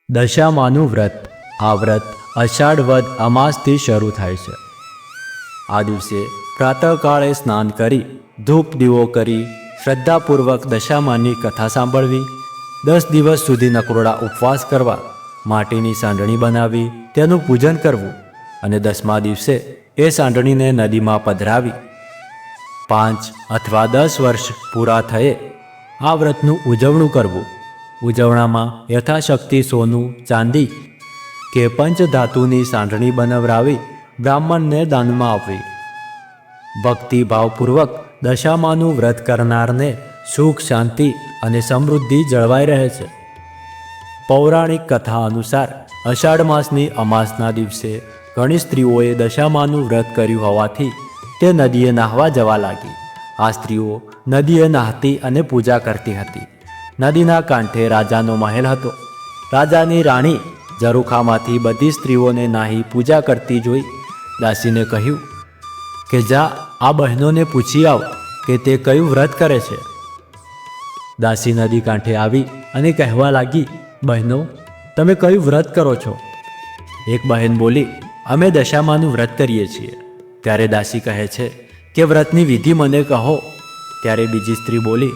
દશામાનું વ્રત. આ વ્રત અષાઢ વદ અમાસથી શરૂ થાય છે. આ દિવસે પ્રાતઃકાળે સ્નાન કરી ધૂપ દીવો કરી શ્રદ્ધાપૂર્વક દશામાની કથા સાંભળવી, 10 દિવસ સુધી નકરોડા ઉપવાસ કરવા, માટીની સાંઢણી બનાવી તેનું પૂજન કરવું અને 10મા દિવસે એ સાંઢણીને નદીમાં પધરાવી 5 અથવા 10 વર્ષ પૂરા થયે આ વ્રતનું ઉજવણું કરવું. ઉજવણામાં યથાશક્તિ સોનું, ચાંદી કે પંચધાતુની સાંઢણી બનાવરાવી બ્રાહ્મણને દાનમાં આપવી. ભક્તિભાવપૂર્વક દશામાનું વ્રત કરનારને સુખ, શાંતિ અને સમૃદ્ધિ જળવાઈ રહે છે. પૌરાણિક કથા અનુસાર અષાઢ માસની અમાસના દિવસે ઘણી સ્ત્રીઓએ દશામાનું વ્રત કર્યું હોવાથી તે નદીએ નાહવા જવા લાગી. આ સ્ત્રીઓ નદીએ નાહતી અને પૂજા કરતી હતી. નદીના કાંઠે રાજાનો મહેલ હતો. રાજાની રાણી ઝરૂખામાંથી બધી સ્ત્રીઓને નાહી પૂજા કરતી જોઈ દાસીને કહ્યું કે જા આ બહેનોને પૂછી આવ કે તે કયું વ્રત કરે છે. દાસી નદી કાંઠે આવી અને કહેવા લાગી, બહેનો, તમે કયું વ્રત કરો છો? એક બહેન બોલી, અમે દશામાનું વ્રત કરીએ છીએ. ત્યારે દાસી કહે છે કે વ્રતની વિધિ મને કહો. ત્યારે બીજી સ્ત્રી બોલી,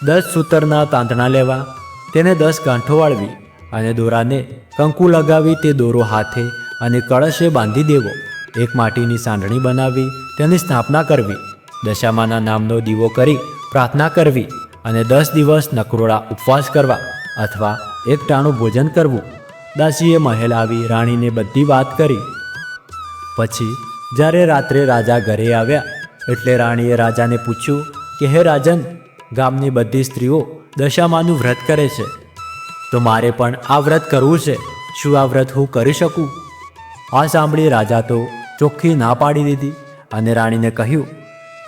10 સૂતરના તાંતણા લેવા, તેને 10 ગાંઠો વાળવી અને દોરાને કંકુ લગાવી તે દોરો હાથે અને કળશે બાંધી દેવો. એક માટીની સાંઢણી બનાવી તેની સ્થાપના કરવી, દશામાના નામનો દીવો કરી પ્રાર્થના કરવી અને 10 દિવસ નકરોડા ઉપવાસ કરવા અથવા એક ટાણું ભોજન કરવું. દાસીએ મહેલ આવી રાણીને બધી વાત કરી. પછી જ્યારે રાત્રે રાજા ઘરે આવ્યા એટલે રાણીએ રાજાને પૂછ્યું કે હે રાજન, ગામની બધી સ્ત્રીઓ દશામાનું વ્રત કરે છે, તો મારે પણ આ વ્રત કરવું છે. શું આ વ્રત હું કરી શકું? આ સાંભળી રાજા તો ચોખ્ખી ના પાડી દીધી અને રાણીને કહ્યું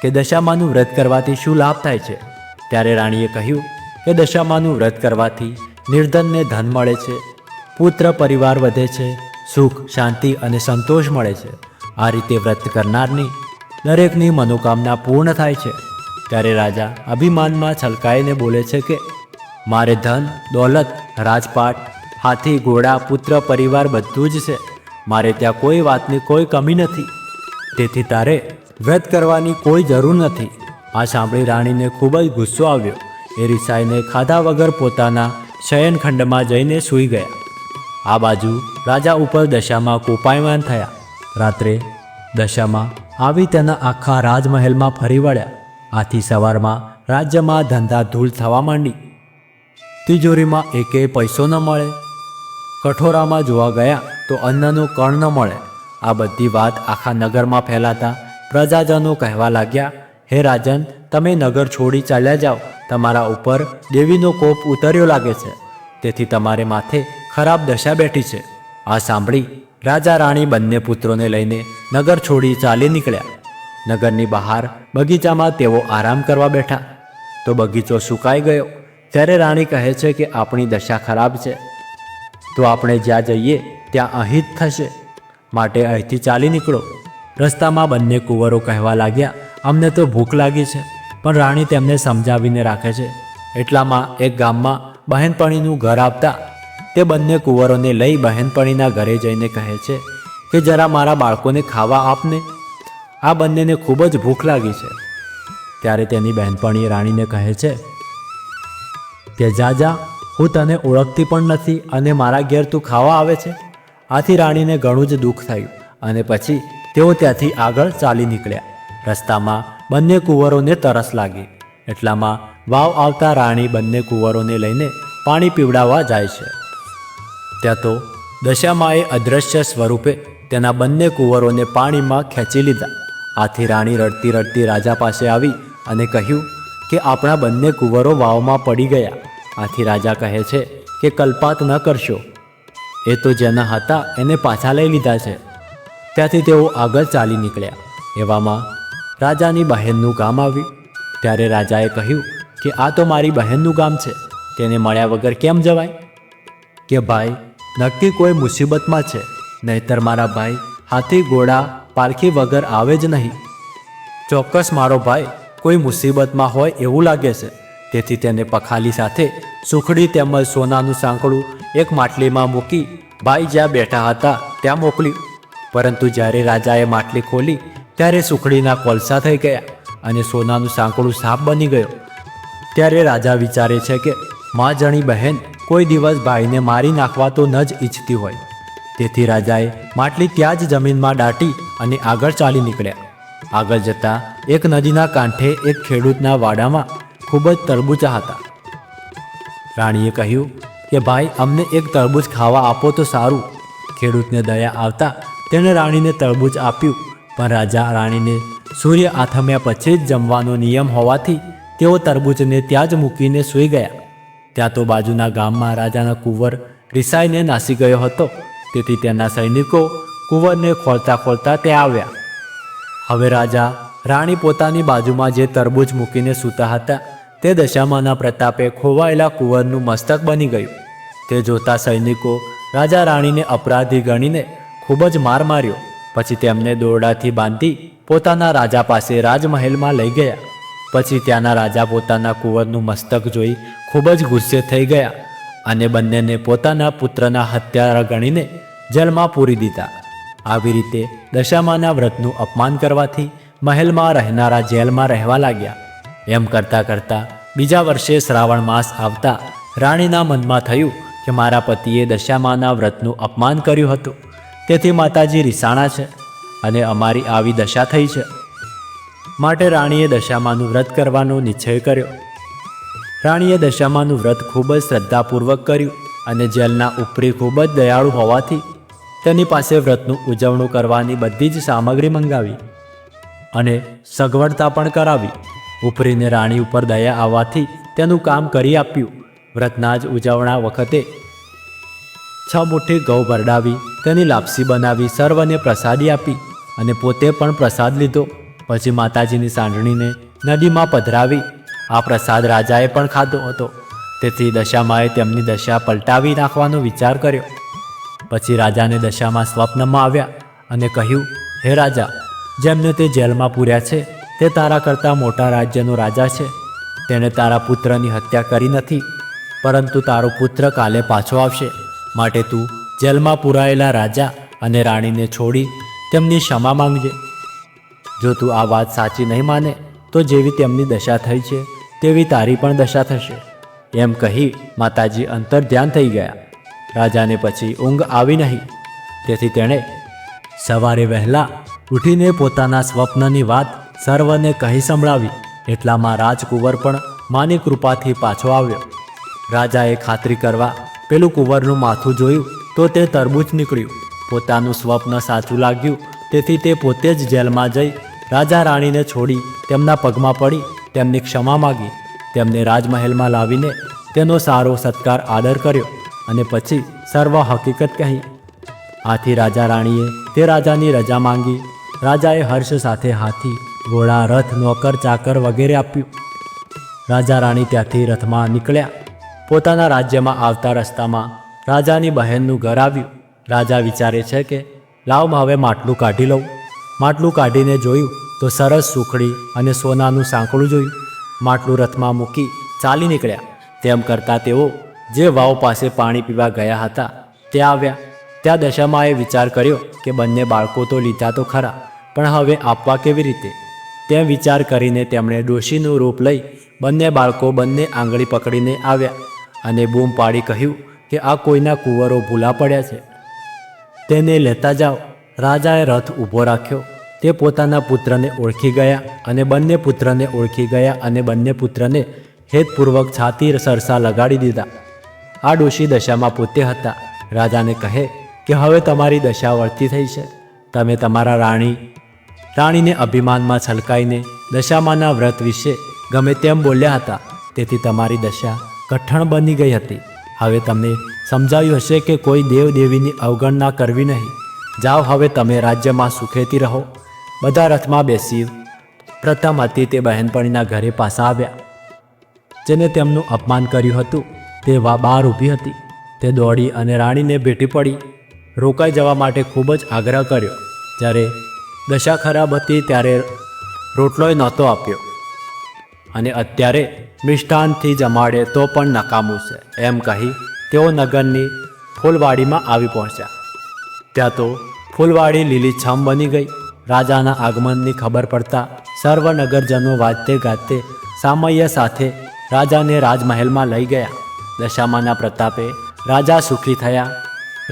કે દશામાનું વ્રત કરવાથી શું લાભ થાય છે? ત્યારે રાણીએ કહ્યું કે દશામાનું વ્રત કરવાથી નિર્ધનને ધન મળે છે, પુત્ર પરિવાર વધે છે, સુખ, શાંતિ અને સંતોષ મળે છે. આ રીતે વ્રત કરનારની દરેકની મનોકામના પૂર્ણ થાય છે. ત્યારે રાજા અભિમાનમાં છલકાઈને બોલે છે કે મારે ધન, દોલત, રાજપાટ, હાથી, ઘોડા, પુત્ર પરિવાર બધું જ છે. મારે ત્યાં કોઈ વાતની કોઈ કમી નથી. તેથી તારે વ્રત કરવાની કોઈ જરૂર નથી. આ સાંભળી રાણીને ખૂબ જ ગુસ્સો આવ્યો. એ રિસાઈને ખાધા વગર પોતાના શયનખંડમાં જઈને સૂઈ ગયા. આ બાજુ રાજા ઉપર દશામાં કોપાયમાન થયા. રાત્રે દશામાં આવી તેના આખા રાજમહેલમાં ફરી વળ્યા. આથી સવારમાં રાજ્યમાં ધંધાધૂળ થવા માંડી. તિજોરીમાં એકેય પૈસો ન મળે. કઠોરામાં જોવા ગયા તો અન્નનું કણ ન મળે. આ બધી વાત આખા નગરમાં ફેલાતા પ્રજાજનો કહેવા લાગ્યા, હે રાજન, તમે નગર છોડી ચાલ્યા જાઓ. તમારા ઉપર દેવીનો કોપ ઉતર્યો લાગે છે, તેથી તમારે માથે ખરાબ દશા બેઠી છે. આ સાંભળી રાજા રાણી બંને પુત્રોને લઈને નગર છોડી ચાલી નીકળ્યા. નગરની બહાર બગીચામાં તેઓ આરામ કરવા બેઠા તો બગીચો સુકાઈ ગયો. ત્યારે રાણી કહે છે કે આપણી દશા ખરાબ છે, તો આપણે જ્યાં જઈએ ત્યાં અહીં જ થશે, માટે અહીંથી ચાલી નીકળો. રસ્તામાં બંને કુંવરો કહેવા લાગ્યા, અમને તો ભૂખ લાગી છે. પણ રાણી તેમને સમજાવીને રાખે છે. એટલામાં એક ગામમાં બહેનપણીનું ઘર આવતા તે બંને કુંવરોને લઈ બહેનપણીના ઘરે જઈને કહે છે કે જરા મારા બાળકોને ખાવા આપને, આ બંનેને ખૂબ જ ભૂખ લાગી છે. ત્યારે તેની બહેનપણી રાણીને કહે છે કે જા, હું તને ઓળખતી પણ નથી અને મારા ઘેર તું ખાવા આવે છે. આથી રાણીને ઘણું જ દુઃખ થયું અને પછી તેઓ ત્યાંથી આગળ ચાલી નીકળ્યા. રસ્તામાં બંને કુંવરોને તરસ લાગી. એટલામાં વાવ આવતા રાણી બંને કુંવરોને લઈને પાણી પીવડાવવા જાય છે. ત્યાં તો દશામાએ અદૃશ્ય સ્વરૂપે તેના બંને કુંવરોને પાણીમાં ખેંચી લીધા. આથી રાણી રડતી રડતી રાજા પાસે આવી અને કહ્યું કે આપણા બંને કુંવરો વાવમાં પડી ગયા. આથી રાજા કહે છે કે કલ્પાત ન કરશો, એ તો જેના હતા એને પાછા લઈ લીધા છે. ત્યાંથી તેઓ આગળ ચાલી નીકળ્યા. એવામાં રાજાની બહેનનું ગામ આવ્યું. ત્યારે રાજાએ કહ્યું કે આ તો મારી બહેનનું ગામ છે, તેને મળ્યા વગર કેમ જવાય? કે ભાઈ, નક્કી કોઈ મુસીબતમાં છે, નહીતર મારા ભાઈ હાથી, ઘોડા, પાલખી વગર આવે જ નહીં. ચોક્કસ મારો ભાઈ કોઈ મુસીબતમાં હોય એવું લાગે છે, તેથી તેને પખાલી સાથે સુખડી તેમજ સોનાનું સાંકળું એક માટલીમાં મૂકી ભાઈ જ્યાં બેઠા હતા ત્યાં મોકલ્યું. પરંતુ જ્યારે રાજાએ માટલી ખોલી ત્યારે સુખડીના કોલસા થઈ ગયા અને સોનાનું સાંકળું સાપ બની ગયો. ત્યારે રાજા વિચારે છે કે મા જણી બહેન કોઈ દિવસ ભાઈને મારી નાખવા તો ન જ ઈચ્છતી હોય. તેથી રાજાએ માટલી ત્યાં જ જમીનમાં દાટી અને આગળ ચાલી નીકળ્યા. આગળ જતાં એક નદીના કાંઠે એક ખેડૂતના વાડામાં ખૂબ જ તરબૂચા હતા. રાણીએ કહ્યું કે ભાઈ અમને એક તરબૂચ ખાવા આપો તો સારું. ખેડૂતને દયા આવતા તેણે રાણીને તરબૂચ આપ્યું. પણ રાજા રાણીને સૂર્ય આથમ્યા પછી જ જમવાનો નિયમ હોવાથી તેઓ તરબૂચને ત્યાં જ મૂકીને સૂઈ ગયા. ત્યાં તો બાજુના ગામમાં રાજાના કુંવર રિસાઈને નાસી ગયો હતો. તેથી તેના સૈનિકો કુંવરને ખોલતા ખોલતા ત્યાં આવ્યા. હવે રાજા રાણી પોતાની બાજુમાં જે તરબૂચ મૂકીને સૂતા હતા તે દશામાના પ્રતાપે ખોવાયેલા કુંવરનું મસ્તક બની ગયું. તે જોતા સૈનિકો રાજા રાણીને અપરાધી ગણીને ખૂબ જ માર માર્યો. પછી તેમને દોરડાથી બાંધી પોતાના રાજા પાસે રાજમહેલમાં લઈ ગયા. પછી ત્યાંના રાજા પોતાના કુંવરનું મસ્તક જોઈ ખૂબ જ ગુસ્સે થઈ ગયા અને બંનેને પોતાના પુત્રના હત્યારા ગણીને જેલમાં પૂરી દીધા. આવી રીતે દશામાના વ્રતનું અપમાન કરવાથી મહેલમાં રહેનારા જેલમાં રહેવા લાગ્યા. એમ કરતાં કરતાં બીજા વર્ષે શ્રાવણ માસ આવતા રાણીના મનમાં થયું કે મારા પતિએ દશામાના વ્રતનું અપમાન કર્યું હતું, તેથી માતાજી રિસાણા છે અને અમારી આવી દશા થઈ છે. માટે રાણીએ દશામાનું વ્રત કરવાનો નિશ્ચય કર્યો. રાણીએ દશામાનું વ્રત ખૂબ જ શ્રદ્ધાપૂર્વક કર્યું અને જેલના ઉપરી ખૂબ જ દયાળુ હોવાથી તેની પાસે વ્રતનું ઉજવણું કરવાની બધી જ સામગ્રી મંગાવી અને સગવડતા પણ કરાવી. ઉપરીને રાણી ઉપર દયા આવવાથી તેનું કામ કરી આપ્યું. વ્રતના જ ઉજવણા વખતે 6 મુઠ્ઠી ઘઉં ભરડાવી તેની લાપસી બનાવી સર્વને પ્રસાદી આપી અને પોતે પણ પ્રસાદ લીધો. પછી માતાજીની સાંઢણીને નદીમાં પધરાવી આ પ્રસાદ રાજાએ પણ ખાધો હતો. તેથી દશામાએ તેમની દશા પલટાવી નાખવાનો વિચાર કર્યો. પછી રાજાને દશામાં સ્વપ્નમાં આવ્યા અને કહ્યું, હે રાજા, જેમને તે જેલમાં પૂર્યા છે તે તારા કરતાં મોટા રાજ્યનો રાજા છે. તેણે તારા પુત્રની હત્યા કરી નથી, પરંતુ તારો પુત્ર કાલે પાછો આવશે. માટે તું જેલમાં પૂરાયેલા રાજા અને રાણીને છોડી તેમની ક્ષમા માંગજે. જો તું આ વાત સાચી નહીં માને તો જેવી તેમની દશા થઈ છે તેવી તારી પણ દશા થશે. એમ કહી માતાજી અંતર ધ્યાન થઈ ગયા. રાજાને પછી ઊંઘ આવી નહીં. તેથી તેણે સવારે વહેલા ઉઠીને પોતાના સ્વપ્નની વાત સર્વને કહી સંભળાવી. એટલામાં રાજકુંવર પણ માની કૃપાથી પાછો આવ્યો. રાજાએ ખાતરી કરવા પેલું કુંવરનું માથું જોયું તો તે તરબૂચ નીકળ્યું. પોતાનું સ્વપ્ન સાચું લાગ્યું, તેથી તે પોતે જ જેલમાં જઈ રાજા રાણીને છોડી તેમના પગમાં પડી તેમની ક્ષમા માગી. તેમને રાજમહેલમાં લાવીને તેનો સારો સત્કાર આદર કર્યો અને પછી સર્વ હકીકત કહી. આથી રાજા રાણીએ તે રાજાની રજા માંગી. રાજાએ હર્ષ સાથે હાથી, ઘોડા, રથ, નોકર, ચાકર વગેરે આપ્યું. રાજા રાણી ત્યાંથી રથમાં નીકળ્યા. પોતાના રાજ્યમાં આવતા રસ્તામાં રાજાની બહેનનું ઘર આવ્યું. રાજા વિચારે છે કે લાવ હવે માટલું કાઢી લઉં. માટલું કાઢીને જોયું તો સરસ સુખડી અને સોનાનું સાંકળું જોયું. માટલું રથમાં મૂકી ચાલી નીકળ્યા. તેમ કરતાં તેઓ જે વાવ પાસે પાણી પીવા ગયા હતા ત્યાં આવ્યા. ત્યાં દશામાએ વિચાર કર્યો કે બંને બાળકો તો લીધા તો ખરા, પણ હવે આપવા કેવી રીતે? તેમ વિચાર કરીને તેમણે ડોશીનું રૂપ લઈ બંને બાળકો બંને આંગળી પકડીને આવ્યા અને બૂમ પાડી કહ્યું કે આ કોઈના કુંવરો ભૂલા પડ્યા છે, તેને લેતા જાઓ. રાજાએ રથ ઊભો રાખ્યો. તે પોતાના પુત્રને ઓળખી ગયા અને બંને પુત્રને ઓળખી ગયા અને બંને પુત્રને હેતપૂર્વક છાતી સરસા લગાડી દીધા. આ ડોશી દશામાં પોતે હતા. રાજાને કહે કે હવે તમારી દશા વળતી થઈ છે. તમે તમારા રાણીને અભિમાનમાં છલકાઈને દશામાના વ્રત વિશે ગમે તેમ બોલ્યા હતા, તેથી તમારી દશા કઠણ બની ગઈ હતી. હવે તમને સમજાયું હશે કે કોઈ દેવદેવીની અવગણના કરવી નહીં. જાઓ, હવે તમે રાજ્યમાં સુખેથી રહો. બધા રથમાં બેસી પ્રથમ હતી તે બહેનપણીના ઘરે પાછા આવ્યા. જેને તેમનું અપમાન કર્યું હતું તે બહાર ઊભી હતી. તે દોડી અને રાણીને ભેટી પડી. રોકાઈ જવા માટે ખૂબ જ આગ્રહ કર્યો. જ્યારે દશા ખરાબ હતી ત્યારે રોટલોય નહોતો આપ્યો. અને અત્યારે મિષ્ટાનથી જમાડે તો પણ નકામું છે એમ કહી તેઓ નગરની ફૂલવાડીમાં આવી પહોંચ્યા. ત્યાં તો ફૂલવાડી લીલીછમ બની ગઈ. રાજાના આગમનની ખબર પડતા સર્વ નગરજનો વાજતે ગાજતે સામૈયા સાથે રાજાને રાજમહેલમાં લઈ ગયા. દશામાના પ્રતાપે રાજા સુખી થયા.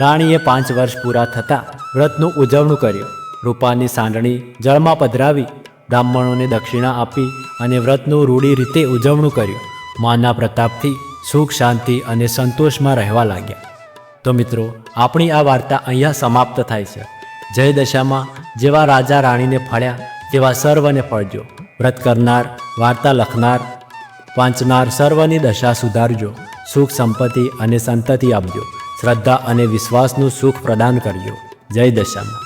રાણીએ 5 વર્ષ પૂરા થતાં વ્રતનું ઉજવણું કર્યું. રૂપાની સાંડણી જળમાં પધરાવી, બ્રાહ્મણોને દક્ષિણા આપી અને વ્રતનું રૂઢી રીતે ઉજવણું કર્યું. માના પ્રતાપથી સુખ શાંતિ અને સંતોષમાં રહેવા લાગ્યા. તો મિત્રો, આપણી આ વાર્તા અહીંયા સમાપ્ત થાય છે. જય દશામાં જેવા રાજા રાણીને ફળ્યા તેવા સર્વને ફળજો. વ્રત કરનાર, વાર્તા લખનાર, વાંચનાર સર્વની દશા સુધારજો. સુખ સંપત્તિ અને સંતતિ આપજો. શ્રદ્ધા અને વિશ્વાસનું સુખ પ્રદાન કરજો. જય દશામાં.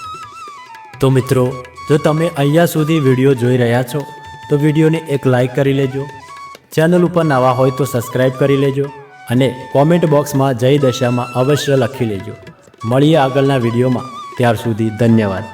તો મિત્રો, જો તમે અહીંયા સુધી વિડીયો જોઈ રહ્યા છો તો વિડીયોને એક લાઈક કરી લેજો. ચેનલ ઉપર નવા હોય તો સબસ્ક્રાઈબ કરી લેજો અને કોમેન્ટ બોક્સમાં જય દશામાં અવશ્ય લખી લેજો. મળીએ આગળના વિડીયોમાં. ત્યાર સુધી ધન્યવાદ.